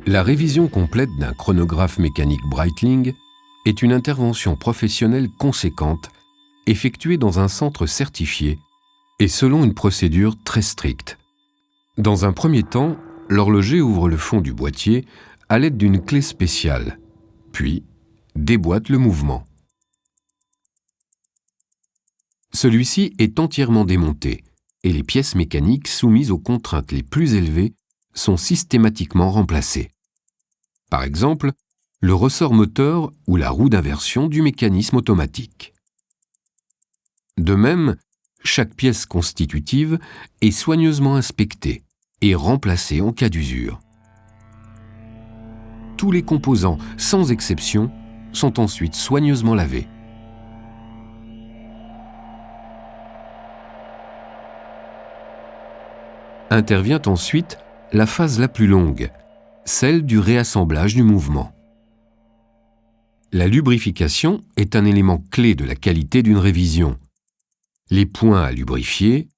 La révision complète d'un chronographe mécanique Breitling est une intervention professionnelle conséquente effectuée dans un centre certifié et selon une procédure très stricte. Dans un premier temps, l'horloger ouvre le fond du boîtier à l'aide d'une clé spéciale, puis déboîte le mouvement. Celui-ci est entièrement démonté et les pièces mécaniques soumises aux contraintes les plus élevées sont systématiquement remplacées. Par exemple, le ressort moteur ou la roue d'inversion du mécanisme automatique. De même, chaque pièce constitutive est soigneusement inspectée et remplacée en cas d'usure. Tous les composants, sans exception, sont ensuite soigneusement lavés. Intervient ensuite la phase la plus longue, celle du réassemblage du mouvement. La lubrification est un élément clé de la qualité d'une révision. Les points à lubrifier,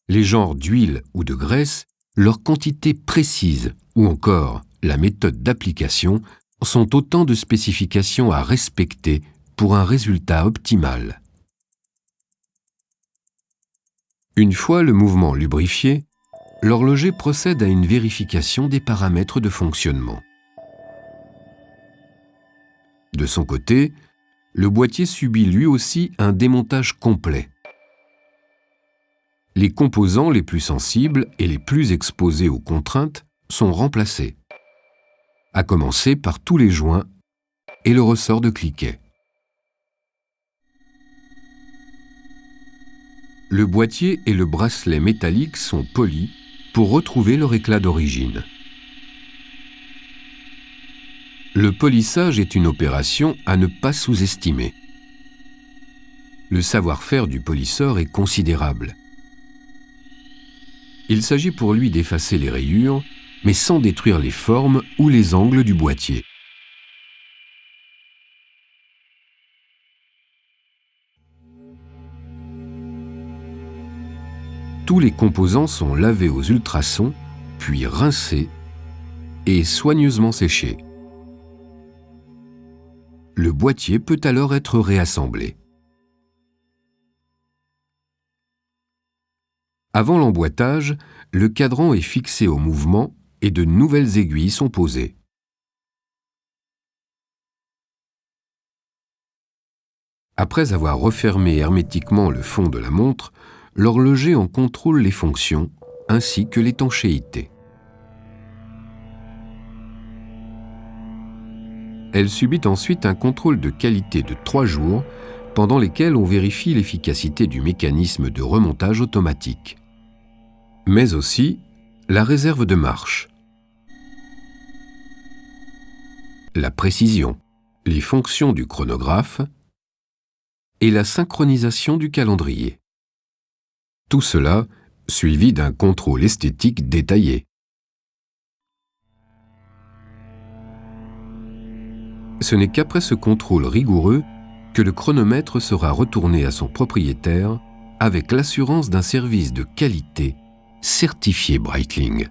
les genres d'huile ou de graisse, leur quantité précise ou encore la méthode d'application sont autant de spécifications à respecter pour un résultat optimal. Une fois le mouvement lubrifié, l'horloger procède à une vérification des paramètres de fonctionnement. De son côté, le boîtier subit lui aussi un démontage complet. Les composants les plus sensibles et les plus exposés aux contraintes sont remplacés, à commencer par tous les joints et le ressort de cliquet. Le boîtier et le bracelet métallique sont polis pour retrouver leur éclat d'origine. Le polissage est une opération à ne pas sous-estimer. Le savoir-faire du polisseur est considérable. Il s'agit pour lui d'effacer les rayures, mais sans détruire les formes ou les angles du boîtier. Tous les composants sont lavés aux ultrasons, puis rincés et soigneusement séchés. Le boîtier peut alors être réassemblé. Avant l'emboîtage, le cadran est fixé au mouvement et de nouvelles aiguilles sont posées. Après avoir refermé hermétiquement le fond de la montre, l'horloger en contrôle les fonctions ainsi que l'étanchéité. Elle subit ensuite un contrôle de qualité de 3 jours, pendant lesquels on vérifie l'efficacité du mécanisme de remontage automatique, mais aussi la réserve de marche, la précision, les fonctions du chronographe et la synchronisation du calendrier. Tout cela suivi d'un contrôle esthétique détaillé. Ce n'est qu'après ce contrôle rigoureux que le chronomètre sera retourné à son propriétaire avec l'assurance d'un service de qualité certifié Breitling.